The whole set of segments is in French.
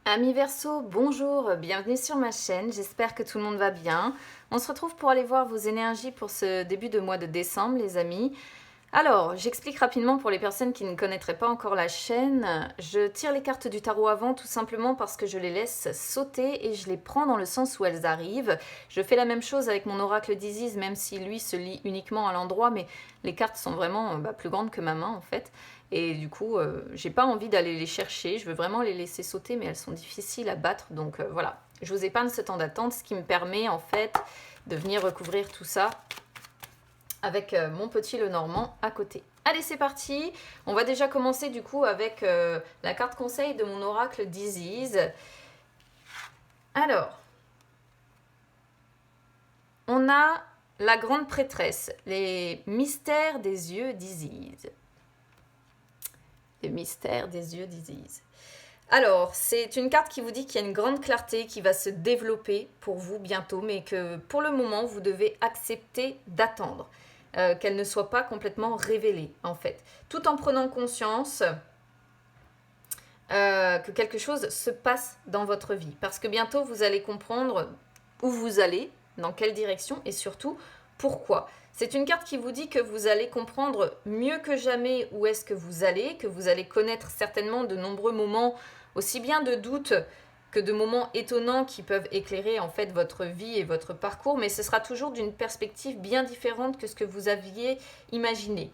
Amis Verseau, bonjour, bienvenue sur ma chaîne, j'espère que tout le monde va bien. On se retrouve pour aller voir vos énergies pour ce début de mois de décembre les amis. Alors, j'explique rapidement pour les personnes qui ne connaîtraient pas encore la chaîne. Je tire les cartes du tarot avant tout simplement parce que je les laisse sauter et je les prends dans le sens où elles arrivent. Je fais la même chose avec mon oracle d'Isis, même si lui se lit uniquement à l'endroit, mais les cartes sont vraiment plus grandes que ma main en fait. Et du coup, j'ai pas envie d'aller les chercher, je veux vraiment les laisser sauter, mais elles sont difficiles à battre, donc voilà. Je vous épargne ce temps d'attente, ce qui me permet en fait de venir recouvrir tout ça avec mon petit Lenormand à côté. Allez, c'est parti. On va déjà commencer du coup avec la carte conseil de mon oracle d'Isis. Alors, on a la grande prêtresse, les mystères des yeux d'Isis. Les mystères des yeux d'Isis. Alors, c'est une carte qui vous dit qu'il y a une grande clarté qui va se développer pour vous bientôt, mais que pour le moment, vous devez accepter d'attendre. Qu'elle ne soit pas complètement révélée, en fait. Tout en prenant conscience que quelque chose se passe dans votre vie. Parce que bientôt, vous allez comprendre où vous allez, dans quelle direction, et surtout, pourquoi. C'est une carte qui vous dit que vous allez comprendre mieux que jamais où est-ce que vous allez connaître certainement de nombreux moments, aussi bien de doutes que de moments étonnants qui peuvent éclairer en fait votre vie et votre parcours, mais ce sera toujours d'une perspective bien différente que ce que vous aviez imaginé.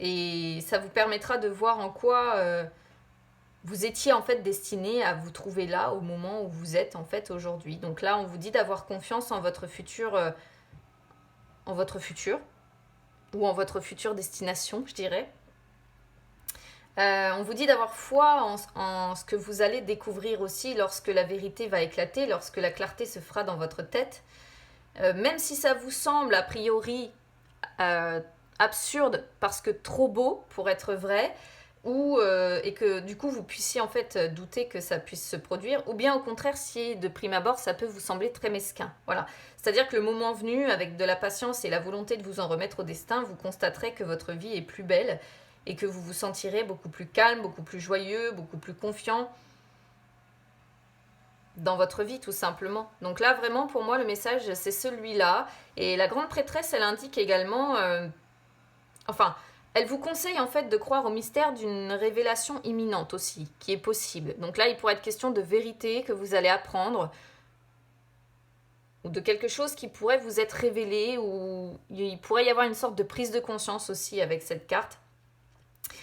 Et ça vous permettra de voir en quoi vous étiez en fait destiné à vous trouver là au moment où vous êtes en fait aujourd'hui. Donc là, on vous dit d'avoir confiance en votre futur, ou en votre future destination, je dirais. On vous dit d'avoir foi en ce que vous allez découvrir aussi lorsque la vérité va éclater, lorsque la clarté se fera dans votre tête. Même si ça vous semble a priori absurde parce que trop beau pour être vrai, et que du coup vous puissiez en fait douter que ça puisse se produire, ou bien au contraire si de prime abord ça peut vous sembler très mesquin. Voilà. C'est-à-dire que le moment venu, avec de la patience et la volonté de vous en remettre au destin, vous constaterez que votre vie est plus belle et que vous vous sentirez beaucoup plus calme, beaucoup plus joyeux, beaucoup plus confiant dans votre vie tout simplement. Donc là vraiment pour moi le message c'est celui-là. Et la grande prêtresse elle indique également, elle vous conseille en fait de croire au mystère d'une révélation imminente aussi, qui est possible. Donc là il pourrait être question de vérité que vous allez apprendre, ou de quelque chose qui pourrait vous être révélé, ou il pourrait y avoir une sorte de prise de conscience aussi avec cette carte.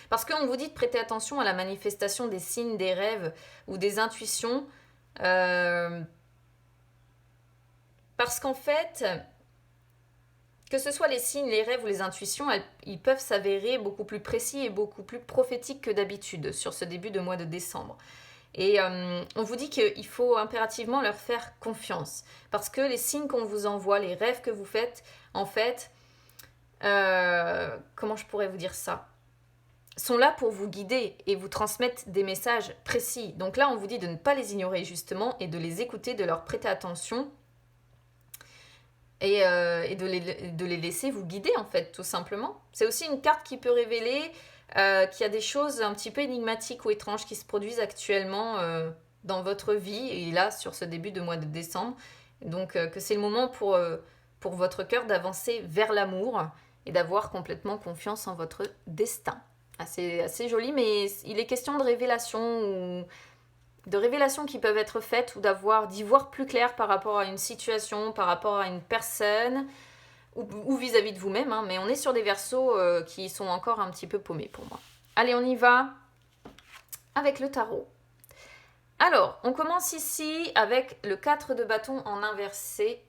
Parce qu'on vous dit de prêter attention à la manifestation des signes, des rêves ou des intuitions. Parce qu'en fait, que ce soit les signes, les rêves ou les intuitions, ils peuvent s'avérer beaucoup plus précis et beaucoup plus prophétiques que d'habitude sur ce début de mois de décembre. Et on vous dit qu'il faut impérativement leur faire confiance. Parce que les signes qu'on vous envoie, les rêves que vous faites, en fait, comment je pourrais vous dire ça, sont là pour vous guider et vous transmettre des messages précis. Donc là, on vous dit de ne pas les ignorer justement et de les écouter, de leur prêter attention et de les laisser vous guider en fait, tout simplement. C'est aussi une carte qui peut révéler qu'il y a des choses un petit peu énigmatiques ou étranges qui se produisent actuellement dans votre vie et là, sur ce début de mois de décembre. Donc que c'est le moment pour votre cœur d'avancer vers l'amour et d'avoir complètement confiance en votre destin. Assez joli, mais il est question de révélation de révélations qui peuvent être faites ou d'y voir plus clair par rapport à une situation, par rapport à une personne ou vis-à-vis de vous-même. Hein, mais on est sur des versos qui sont encore un petit peu paumés pour moi. Allez, on y va avec le tarot. Alors, on commence ici avec le 4 de bâton en inversé,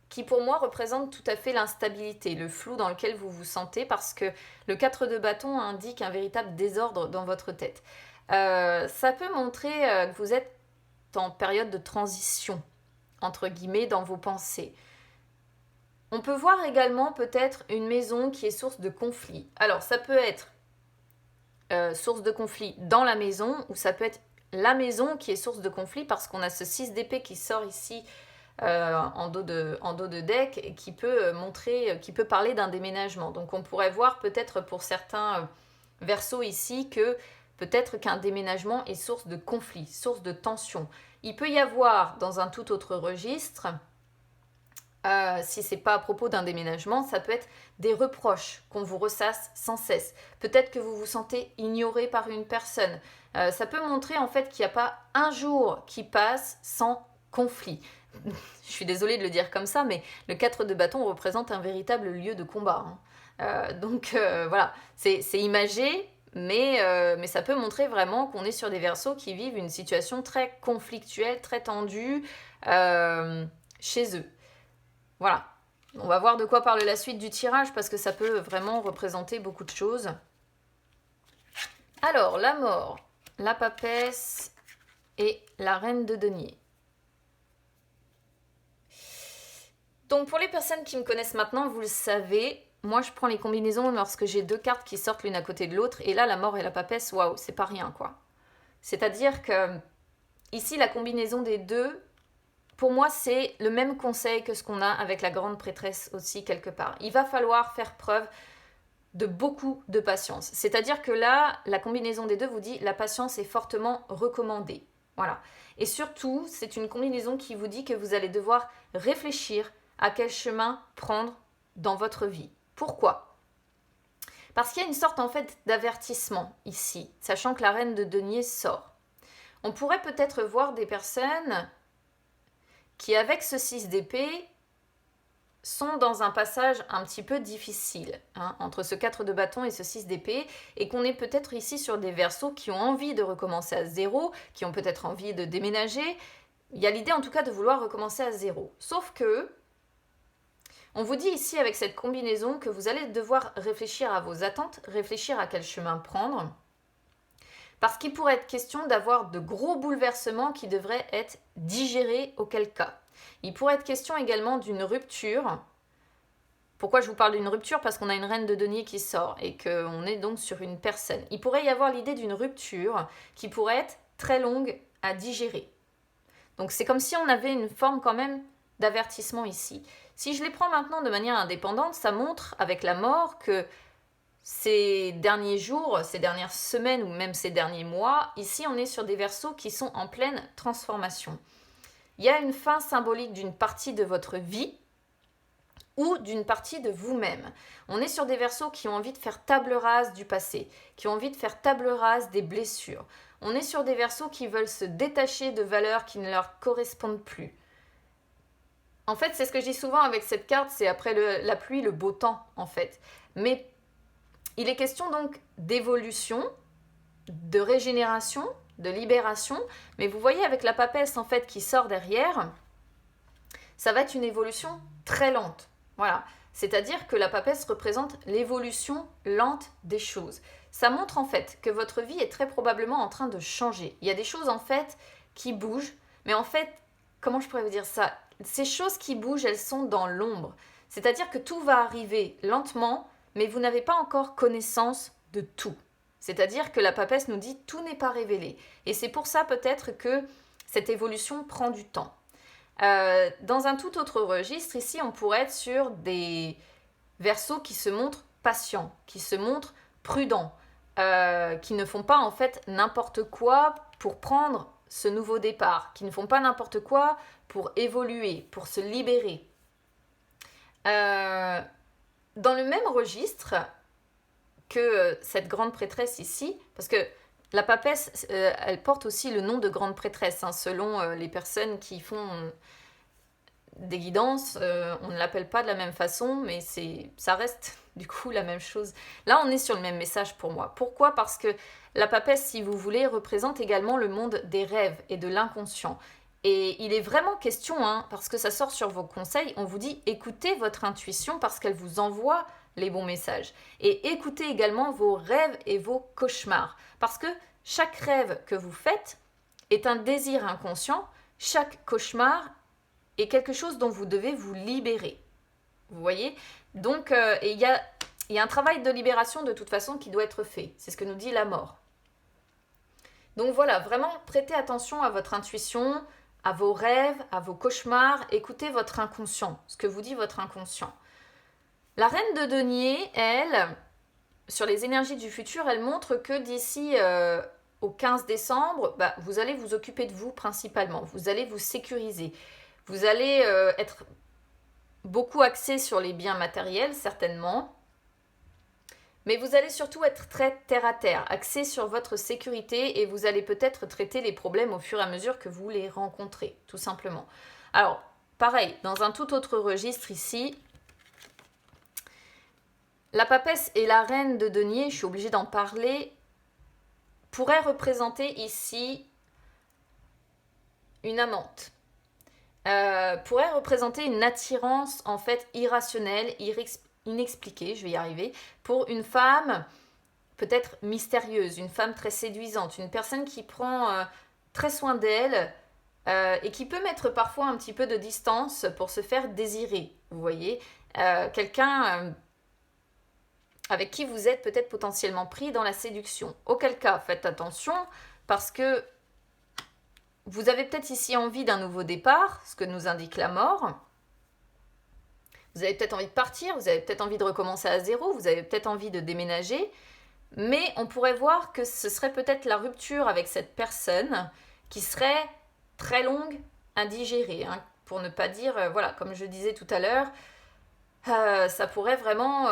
qui pour moi représente tout à fait l'instabilité, le flou dans lequel vous vous sentez, parce que le 4 de bâton indique un véritable désordre dans votre tête. Ça peut montrer que vous êtes en période de transition, entre guillemets, dans vos pensées. On peut voir également peut-être une maison qui est source de conflit. Alors, ça peut être source de conflit dans la maison, ou ça peut être la maison qui est source de conflit, parce qu'on a ce 6 d'épée qui sort ici, en dos de deck, et qui peut parler d'un déménagement. Donc on pourrait voir peut-être pour certains versos ici que Peut-être qu'un déménagement est source de conflit, source de tension. Il peut y avoir, dans un tout autre registre, si ce n'est pas à propos d'un déménagement, ça peut être des reproches qu'on vous ressasse sans cesse. Peut-être que vous vous sentez ignoré par une personne. Ça peut montrer en fait qu'il n'y a pas un jour qui passe sans conflit. Je suis désolée de le dire comme ça, mais le 4 de bâton représente un véritable lieu de combat. Donc voilà, c'est imagé, mais ça peut montrer vraiment qu'on est sur des verseaux qui vivent une situation très conflictuelle, très tendue chez eux. Voilà, on va voir de quoi parle la suite du tirage parce que ça peut vraiment représenter beaucoup de choses. Alors, la mort, la papesse et la reine de denier. Donc pour les personnes qui me connaissent maintenant, vous le savez, moi je prends les combinaisons lorsque j'ai 2 cartes qui sortent l'une à côté de l'autre, et là la mort et la papesse, waouh, c'est pas rien quoi. C'est-à-dire que ici la combinaison des deux, pour moi c'est le même conseil que ce qu'on a avec la grande prêtresse aussi quelque part. Il va falloir faire preuve de beaucoup de patience. C'est-à-dire que là, la combinaison des deux vous dit la patience est fortement recommandée. Voilà. Et surtout, c'est une combinaison qui vous dit que vous allez devoir réfléchir à quel chemin prendre dans votre vie. Pourquoi ? Parce qu'il y a une sorte en fait d'avertissement ici, sachant que la reine de denier sort. On pourrait peut-être voir des personnes qui, avec ce 6 d'épée, sont dans un passage un petit peu difficile, entre ce 4 de bâton et ce 6 d'épée, et qu'on est peut-être ici sur des verseaux qui ont envie de recommencer à zéro, qui ont peut-être envie de déménager. Il y a l'idée en tout cas de vouloir recommencer à zéro. Sauf que, on vous dit ici avec cette combinaison que vous allez devoir réfléchir à vos attentes, réfléchir à quel chemin prendre, parce qu'il pourrait être question d'avoir de gros bouleversements qui devraient être digérés auquel cas. Il pourrait être question également d'une rupture. Pourquoi je vous parle d'une rupture ? Parce qu'on a une reine de denier qui sort et qu'on est donc sur une personne. Il pourrait y avoir l'idée d'une rupture qui pourrait être très longue à digérer. Donc c'est comme si on avait une forme quand même d'avertissement ici. Si je les prends maintenant de manière indépendante, ça montre avec la mort que ces derniers jours, ces dernières semaines ou même ces derniers mois, ici on est sur des verseaux qui sont en pleine transformation. Il y a une fin symbolique d'une partie de votre vie ou d'une partie de vous-même. On est sur des verseaux qui ont envie de faire table rase du passé, qui ont envie de faire table rase des blessures. On est sur des verseaux qui veulent se détacher de valeurs qui ne leur correspondent plus. En fait, c'est ce que je dis souvent avec cette carte, c'est après la pluie, le beau temps, en fait. Mais il est question donc d'évolution, de régénération, de libération, mais vous voyez avec la papesse en fait qui sort derrière, ça va être une évolution très lente. Voilà, c'est-à-dire que la papesse représente l'évolution lente des choses. Ça montre en fait que votre vie est très probablement en train de changer. Il y a des choses en fait qui bougent, mais en fait, comment je pourrais vous dire ça ? Ces choses qui bougent, elles sont dans l'ombre. C'est-à-dire que tout va arriver lentement, mais vous n'avez pas encore connaissance de tout. C'est-à-dire que la papesse nous dit tout n'est pas révélé. Et c'est pour ça peut-être que cette évolution prend du temps. Dans un tout autre registre, ici, on pourrait être sur des verseaux qui se montrent patients, qui se montrent prudents, qui ne font pas en fait n'importe quoi pour prendre ce nouveau départ, qui ne font pas n'importe quoi pour évoluer, pour se libérer. Dans le même registre que cette grande prêtresse ici, parce que la papesse, elle porte aussi le nom de grande prêtresse, selon les personnes qui font des guidances, on ne l'appelle pas de la même façon, mais ça reste du coup la même chose. Là, on est sur le même message pour moi. Pourquoi ? Parce que la papesse, si vous voulez, représente également le monde des rêves et de l'inconscient. Et il est vraiment question, parce que ça sort sur vos conseils, on vous dit écoutez votre intuition parce qu'elle vous envoie les bons messages. Et écoutez également vos rêves et vos cauchemars. Parce que chaque rêve que vous faites est un désir inconscient, chaque cauchemar est quelque chose dont vous devez vous libérer. Vous voyez ? Donc, il y a un travail de libération de toute façon qui doit être fait. C'est ce que nous dit la mort. Donc voilà, vraiment prêtez attention à votre intuition, à vos rêves, à vos cauchemars. Écoutez votre inconscient, ce que vous dit votre inconscient. La reine de denier, elle, sur les énergies du futur, elles montrent que d'ici au 15 décembre, vous allez vous occuper de vous principalement. Vous allez vous sécuriser. Vous allez être beaucoup axé sur les biens matériels, certainement. Mais vous allez surtout être très terre à terre, axé sur votre sécurité et vous allez peut-être traiter les problèmes au fur et à mesure que vous les rencontrez, tout simplement. Alors, pareil, dans un tout autre registre ici, la papesse et la reine de denier, je suis obligée d'en parler, pourraient représenter ici une amante. Pourrait représenter une attirance en fait irrationnelle, inexpliquée, je vais y arriver, pour une femme peut-être mystérieuse, une femme très séduisante, une personne qui prend très soin d'elle et qui peut mettre parfois un petit peu de distance pour se faire désirer, vous voyez, quelqu'un avec qui vous êtes peut-être potentiellement pris dans la séduction. Auquel cas, faites attention parce que vous avez peut-être ici envie d'un nouveau départ, ce que nous indique la mort. Vous avez peut-être envie de partir, vous avez peut-être envie de recommencer à zéro, vous avez peut-être envie de déménager, mais on pourrait voir que ce serait peut-être la rupture avec cette personne qui serait très longue à digérer, hein, pour ne pas dire, voilà, comme je disais tout à l'heure, ça pourrait vraiment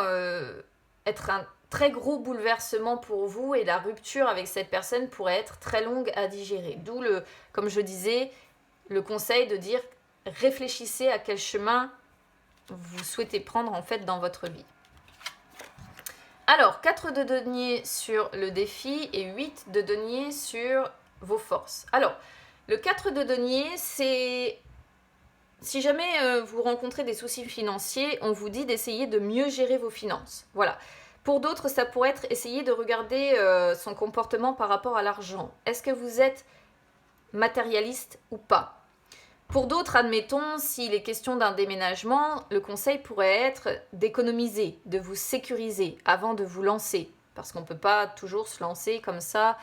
être un très gros bouleversement pour vous et la rupture avec cette personne pourrait être très longue à digérer. D'où, comme je disais, le conseil de dire réfléchissez à quel chemin vous souhaitez prendre en fait dans votre vie. Alors, 4 de denier sur le défi et 8 de denier sur vos forces. Alors, le 4 de denier, c'est... Si jamais vous rencontrez des soucis financiers, on vous dit d'essayer de mieux gérer vos finances. Voilà. Pour d'autres, ça pourrait être essayer de regarder son comportement par rapport à l'argent. Est-ce que vous êtes matérialiste ou pas? Pour d'autres, admettons, s'il est question d'un déménagement, le conseil pourrait être d'économiser, de vous sécuriser avant de vous lancer. Parce qu'on ne peut pas toujours se lancer comme ça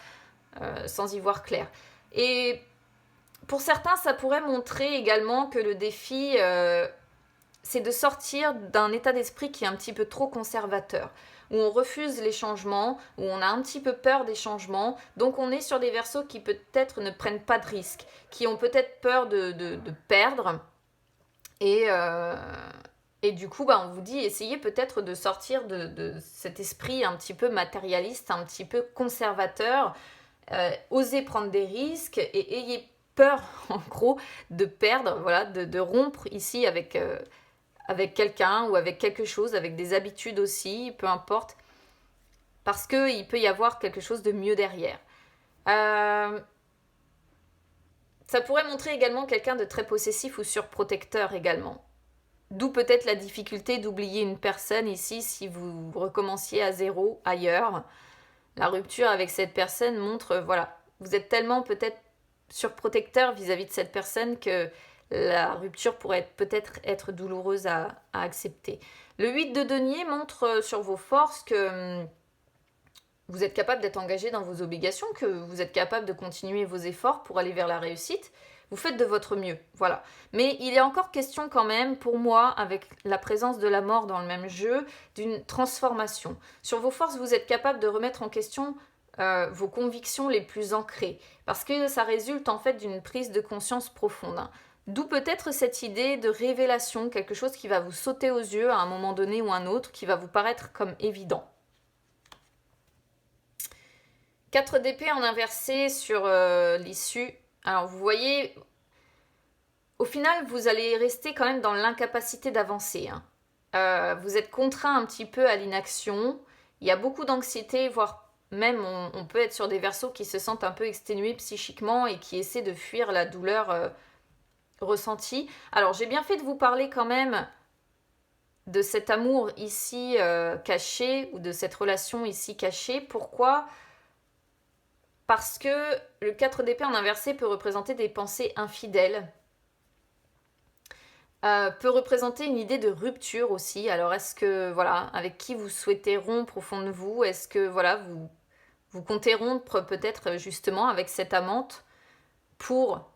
sans y voir clair. Et pour certains, ça pourrait montrer également que le défi, c'est de sortir d'un état d'esprit qui est un petit peu trop conservateur, où on refuse les changements, où on a un petit peu peur des changements. Donc on est sur des versos qui peut-être ne prennent pas de risques, qui ont peut-être peur de perdre. Et du coup, on vous dit, essayez peut-être de sortir de cet esprit un petit peu matérialiste, un petit peu conservateur. Osez prendre des risques et ayez peur, en gros, de perdre, voilà, de rompre ici avec quelqu'un ou avec quelque chose, avec des habitudes aussi, peu importe, parce qu'il peut y avoir quelque chose de mieux derrière. Ça pourrait montrer également quelqu'un de très possessif ou surprotecteur également. D'où peut-être la difficulté d'oublier une personne ici si vous recommenciez à zéro ailleurs. La rupture avec cette personne montre, voilà, vous êtes tellement peut-être surprotecteur vis-à-vis de cette personne que la rupture pourrait peut-être être douloureuse à accepter. Le 8 de denier montre sur vos forces que vous êtes capable d'être engagé dans vos obligations, que vous êtes capable de continuer vos efforts pour aller vers la réussite. Vous faites de votre mieux, voilà. Mais il est encore question quand même, pour moi, avec la présence de la mort dans le même jeu, d'une transformation. Sur vos forces, vous êtes capable de remettre en question vos convictions les plus ancrées, parce que ça résulte en fait d'une prise de conscience profonde. Hein. D'où peut-être cette idée de révélation, quelque chose qui va vous sauter aux yeux à un moment donné ou un autre, qui va vous paraître comme évident. 4 d'épée en inversé sur l'issue. Alors vous voyez, au final, vous allez rester quand même dans l'incapacité d'avancer. Hein. Vous êtes contraint un petit peu à l'inaction. Il y a beaucoup d'anxiété, voire même on peut être sur des versos qui se sentent un peu exténués psychiquement et qui essaient de fuir la douleur ressentie. Alors j'ai bien fait de vous parler quand même de cet amour ici caché ou de cette relation ici cachée. Pourquoi ? Parce que le 4 d'épée en inversé peut représenter des pensées infidèles. Peut représenter une idée de rupture aussi. Alors est-ce que, voilà, avec qui vous souhaitez rompre au fond de vous? Est-ce que, voilà, vous comptez rompre peut-être justement avec cette amante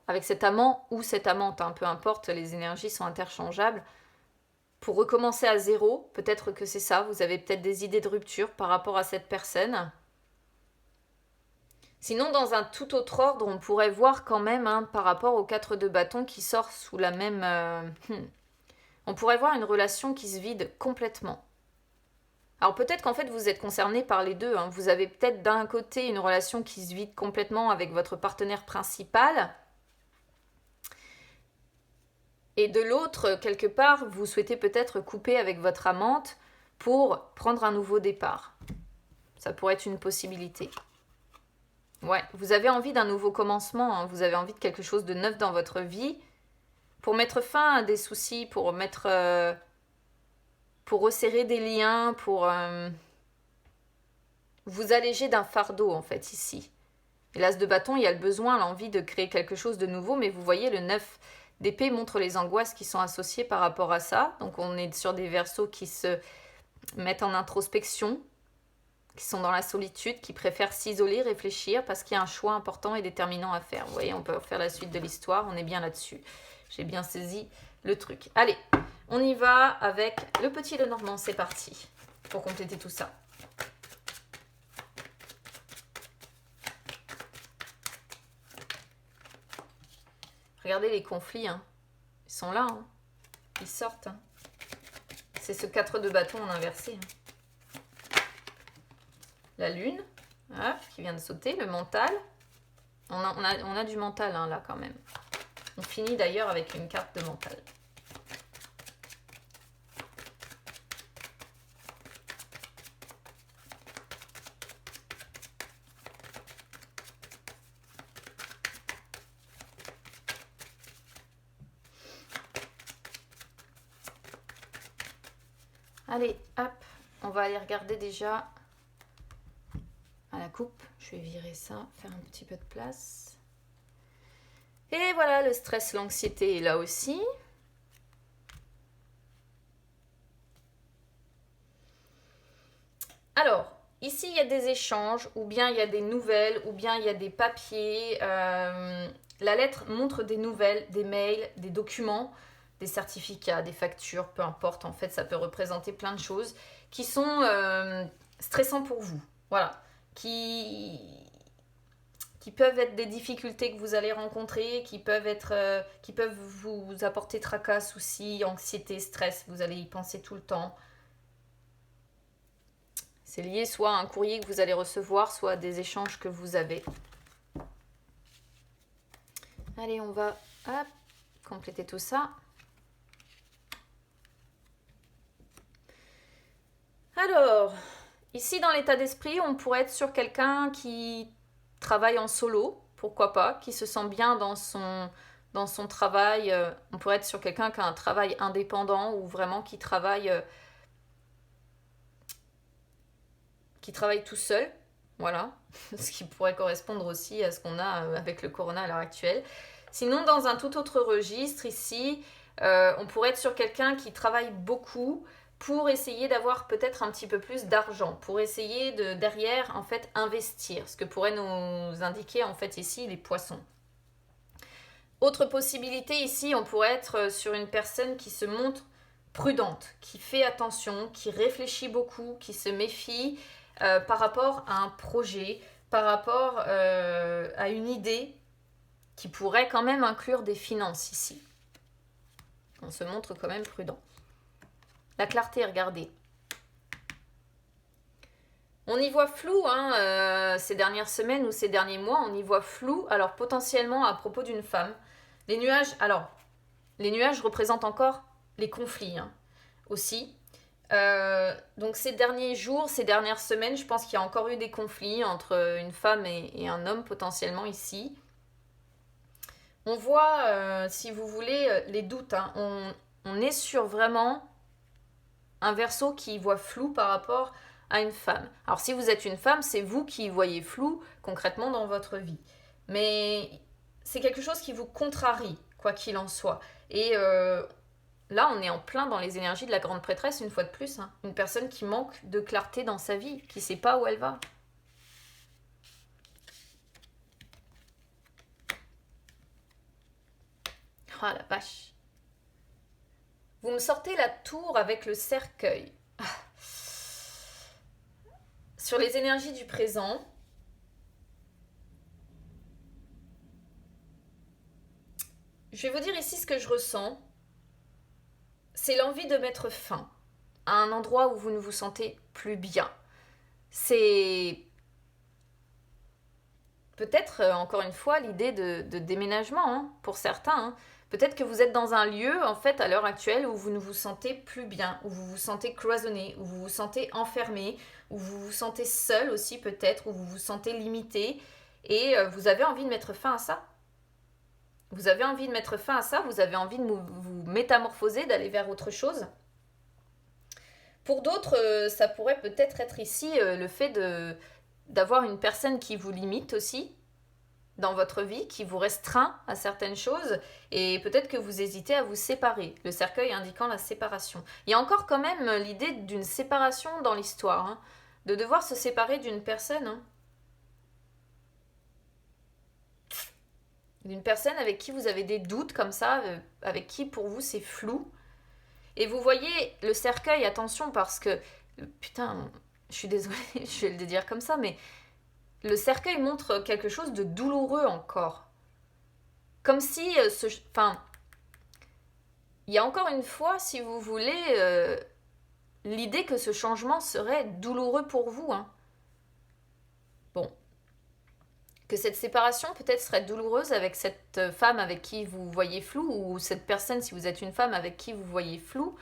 avec cet amant ou cette amante, hein, peu importe, les énergies sont interchangeables. pour recommencer à zéro. Peut-être que c'est ça, vous avez peut-être des idées de rupture par rapport à cette personne. Sinon, dans un tout autre ordre, on pourrait voir quand même, hein, par rapport aux 4 de bâton qui sort sous la même... on pourrait voir une relation qui se vide complètement. Alors peut-être qu'en fait vous êtes concerné par les deux, hein. Vous avez peut-être d'un côté une relation qui se vide complètement avec votre partenaire principal, et de l'autre, quelque part, vous souhaitez peut-être couper avec votre amante pour prendre un nouveau départ. Ça pourrait être une possibilité. Ouais, vous avez envie d'un nouveau commencement, hein. Vous avez envie de quelque chose de neuf dans votre vie pour mettre fin à des soucis, pour pour resserrer des liens, pour vous alléger d'un fardeau en fait ici. Et l'as de bâton, il y a le besoin, l'envie de créer quelque chose de nouveau, mais vous voyez, le 9 d'épée montre les angoisses qui sont associées par rapport à ça. Donc on est sur des versos qui se mettent en introspection, qui sont dans la solitude, qui préfèrent s'isoler, réfléchir, parce qu'il y a un choix important et déterminant à faire. Vous voyez, on peut faire la suite de l'histoire, on est bien là-dessus. J'ai bien saisi le truc. Allez, on y va avec le petit Lenormand, c'est parti, pour compléter tout ça. Regardez les conflits, hein. Ils sont là, hein. Ils sortent. Hein. C'est ce 4 de bâton en inversé. Hein. La lune, hop, qui vient de sauter, le mental. On a du mental hein, là quand même. On finit d'ailleurs avec une carte de mental. Allez, hop, on va aller regarder déjà à la coupe. Je vais virer ça, faire un petit peu de place. Et voilà, le stress, l'anxiété est là aussi. Alors, ici, il y a des échanges, ou bien il y a des nouvelles, ou bien il y a des papiers. La lettre montre des nouvelles, des mails, des documents, des certificats, des factures, peu importe. En fait, ça peut représenter plein de choses qui sont stressants pour vous. Voilà. Qui peuvent être des difficultés que vous allez rencontrer, qui peuvent vous apporter tracas, soucis, anxiété, stress. Vous allez y penser tout le temps. C'est lié soit à un courrier que vous allez recevoir, soit à des échanges que vous avez. Allez, on va hop, compléter tout ça. Alors, ici dans l'état d'esprit, on pourrait être sur quelqu'un qui travaille en solo, pourquoi pas, qui se sent bien dans son travail. On pourrait être sur quelqu'un qui a un travail indépendant ou vraiment qui travaille tout seul. Voilà, ce qui pourrait correspondre aussi à ce qu'on a avec le corona à l'heure actuelle. Sinon, dans un tout autre registre, ici, on pourrait être sur quelqu'un qui travaille beaucoup pour essayer d'avoir peut-être un petit peu plus d'argent, pour essayer de, derrière, en fait, investir, ce que pourrait nous indiquer, en fait, ici, les poissons. Autre possibilité, ici, on pourrait être sur une personne qui se montre prudente, qui fait attention, qui réfléchit beaucoup, qui se méfie par rapport à un projet, par rapport à une idée qui pourrait quand même inclure des finances ici. On se montre quand même prudent. La clarté, regardez. On y voit flou hein, ces dernières semaines ou ces derniers mois, on y voit flou, alors potentiellement à propos d'une femme. Les nuages représentent encore les conflits hein, aussi. Donc ces derniers jours, ces dernières semaines, je pense qu'il y a encore eu des conflits entre une femme et un homme potentiellement ici. On voit, si vous voulez, les doutes. Hein. On est sur vraiment un verso qui voit flou par rapport à une femme. Alors si vous êtes une femme, c'est vous qui voyez flou concrètement dans votre vie. Mais c'est quelque chose qui vous contrarie, quoi qu'il en soit. Et là, on est en plein dans les énergies de la grande prêtresse, une fois de plus. Hein. Une personne qui manque de clarté dans sa vie, qui ne sait pas où elle va. Oh la vache. Vous me sortez la tour avec le cercueil. Sur les énergies du présent, je vais vous dire ici ce que je ressens. C'est l'envie de mettre fin à un endroit où vous ne vous sentez plus bien. C'est peut-être, encore une fois, l'idée de déménagement, hein, pour certains. Hein. Peut-être que vous êtes dans un lieu, en fait, à l'heure actuelle, où vous ne vous sentez plus bien, où vous vous sentez cloisonné, où vous vous sentez enfermé, où vous vous sentez seul aussi, peut-être, où vous vous sentez limité. Et vous avez envie de mettre fin à ça. Vous avez envie de mettre fin à ça, vous avez envie de vous métamorphoser, d'aller vers autre chose. Pour d'autres, ça pourrait peut-être être ici le fait d'avoir une personne qui vous limite aussi dans votre vie, qui vous restreint à certaines choses, et peut-être que vous hésitez à vous séparer, le cercueil indiquant la séparation. Il y a encore quand même l'idée d'une séparation dans l'histoire, hein, de devoir se séparer d'une personne, hein, d'une personne avec qui vous avez des doutes comme ça, avec qui pour vous c'est flou. Et vous voyez le cercueil, attention, parce que, putain, je suis désolée, je vais le dire comme ça, mais le cercueil montre quelque chose de douloureux encore. Comme si, enfin, il y a encore une fois, si vous voulez, l'idée que ce changement serait douloureux pour vous. Hein. Bon, que cette séparation peut-être serait douloureuse avec cette femme avec qui vous voyez flou, ou cette personne, si vous êtes une femme, avec qui vous voyez flou.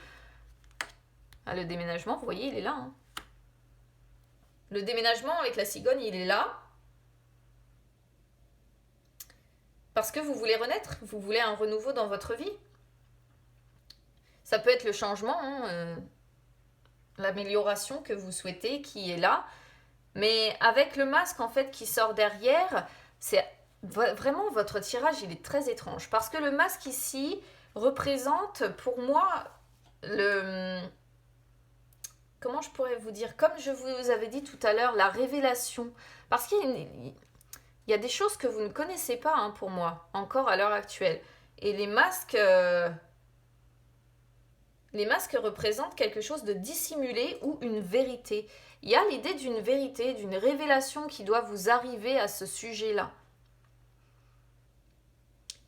Ah, le déménagement, vous voyez, il est là. Hein. Le déménagement avec la cigogne, il est là. Parce que vous voulez renaître, vous voulez un renouveau dans votre vie. Ça peut être le changement, hein, l'amélioration que vous souhaitez qui est là. Mais avec le masque en fait qui sort derrière, c'est vraiment votre tirage, il est très étrange. Parce que le masque ici représente pour moi le... Comment je pourrais vous dire? Comme je vous avais dit tout à l'heure, la révélation. Parce qu'il y a des choses que vous ne connaissez pas, hein, pour moi, encore à l'heure actuelle. Et les masques représentent quelque chose de dissimulé ou une vérité. Il y a l'idée d'une vérité, d'une révélation qui doit vous arriver à ce sujet-là.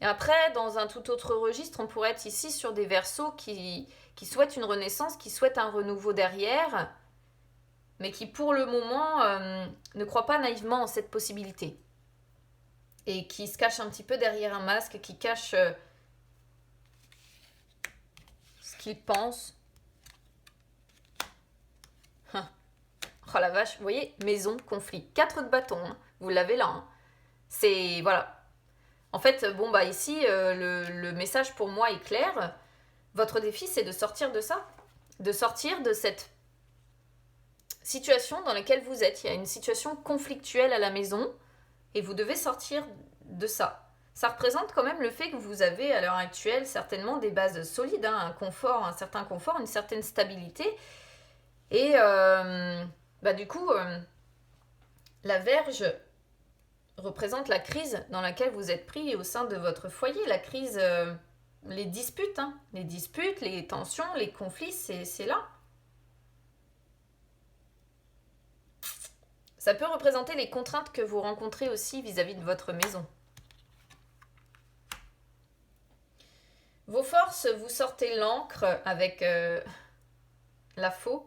Et après, dans un tout autre registre, on pourrait être ici sur des verseaux qui souhaitent une renaissance, qui souhaitent un renouveau derrière, mais qui pour le moment ne croient pas naïvement en cette possibilité. Et qui se cachent un petit peu derrière un masque, qui cache ce qu'ils pensent. Oh la vache, vous voyez, maison, conflit. 4 de bâton, hein. Vous l'avez là. Hein. C'est, voilà. En fait, bon, bah ici, le message pour moi est clair. Votre défi, c'est de sortir de ça. De sortir de cette situation dans laquelle vous êtes. Il y a une situation conflictuelle à la maison et vous devez sortir de ça. Ça représente quand même le fait que vous avez à l'heure actuelle certainement des bases solides, hein, un confort, un certain confort, une certaine stabilité. Et bah, du coup, la Vierge représente la crise dans laquelle vous êtes pris au sein de votre foyer. La crise, les disputes, hein, les tensions, les conflits, c'est là. Ça peut représenter les contraintes que vous rencontrez aussi vis-à-vis de votre maison. Vos forces, vous sortez l'encre avec la faux.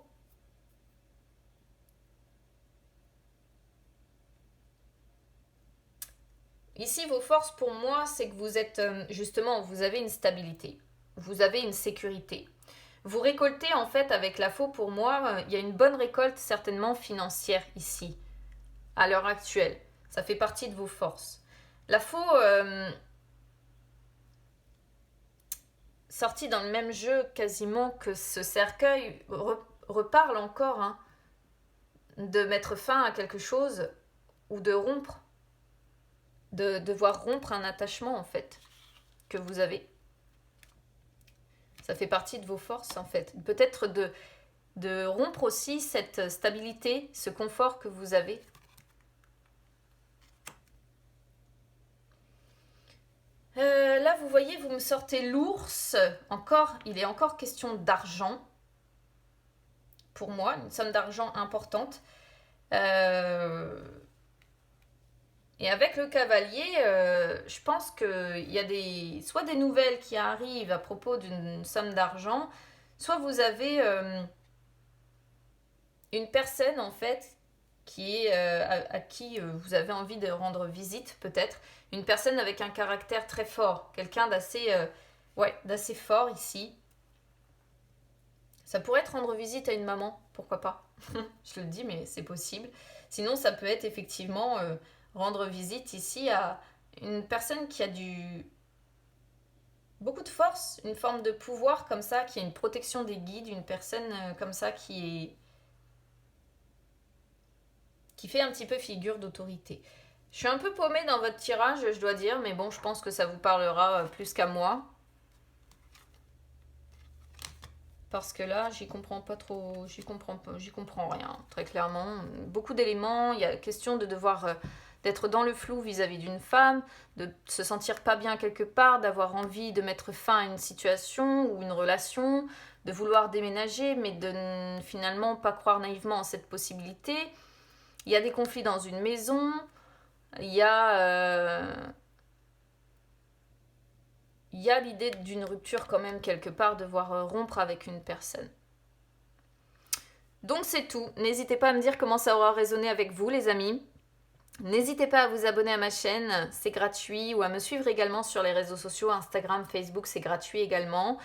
Ici, vos forces pour moi, c'est que vous êtes justement, vous avez une stabilité, vous avez une sécurité. Vous récoltez en fait avec la faux pour moi, il y a une bonne récolte certainement financière ici, à l'heure actuelle. Ça fait partie de vos forces. La faux, sortie dans le même jeu quasiment que ce cercueil, reparle encore, hein, de mettre fin à quelque chose ou de rompre. De devoir rompre un attachement en fait que vous avez. Ça fait partie de vos forces en fait. Peut-être de rompre aussi cette stabilité, ce confort que vous avez. Là là, vous voyez, vous me sortez l'ours. Encore, il est encore question d'argent. Pour moi, une somme d'argent importante. Et avec le cavalier, je pense qu'il y a soit des nouvelles qui arrivent à propos d'une somme d'argent, soit vous avez une personne en fait qui est à qui vous avez envie de rendre visite peut-être, une personne avec un caractère très fort, quelqu'un d'assez fort ici. Ça pourrait être rendre visite à une maman, pourquoi pas. Je le dis, mais c'est possible. Sinon, ça peut être effectivement rendre visite ici à une personne qui a beaucoup de force, une forme de pouvoir comme ça, qui a une protection des guides, une personne comme ça qui fait un petit peu figure d'autorité. Je suis un peu paumée dans votre tirage, je dois dire, mais bon, je pense que ça vous parlera plus qu'à moi. Parce que là, j'y comprends pas trop, j'y comprends rien, très clairement. Beaucoup d'éléments, il y a question de devoir d'être dans le flou vis-à-vis d'une femme, de se sentir pas bien quelque part, d'avoir envie de mettre fin à une situation ou une relation, de vouloir déménager, mais de finalement pas croire naïvement en cette possibilité. Il y a des conflits dans une maison, il y a l'idée d'une rupture quand même quelque part, devoir rompre avec une personne. Donc c'est tout. N'hésitez pas à me dire comment ça aura résonné avec vous les amis. N'hésitez pas à vous abonner à ma chaîne, c'est gratuit, ou à me suivre également sur les réseaux sociaux, Instagram, Facebook, c'est gratuit également.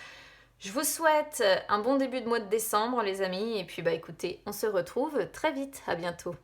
Je vous souhaite un bon début de mois de décembre les amis, et puis écoutez, on se retrouve très vite, à bientôt.